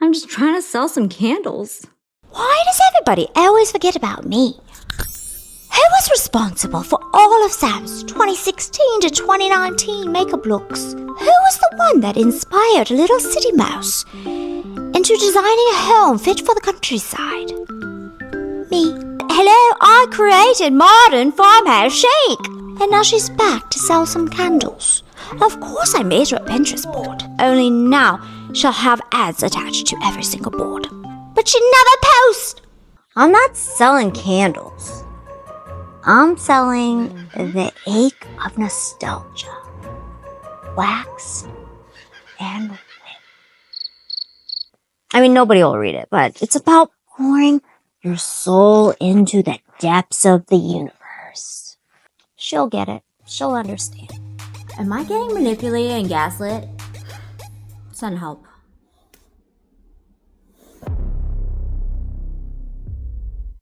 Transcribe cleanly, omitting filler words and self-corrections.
I'm just trying to sell some candles. Why does everybody always forget about me? Who was responsible for all of Sam's 2016 to 2019 makeup looks? Who was the one that inspired Little City Mouse into designing a home fit for the countryside? Me. Hello, I created Modern Farmhouse Chic. And now she's back to sell some candles. Of course I made her a Pinterest board. Only now she'll have ads attached to every single board. But she never posts. I'm not selling candles. I'm selling the ache of nostalgia. Waxed and lit. I mean, nobody will read it, but it's about pouring your soul into the depths of the universe. She'll get it. She'll understand. Am I getting manipulated and gaslit? Send help.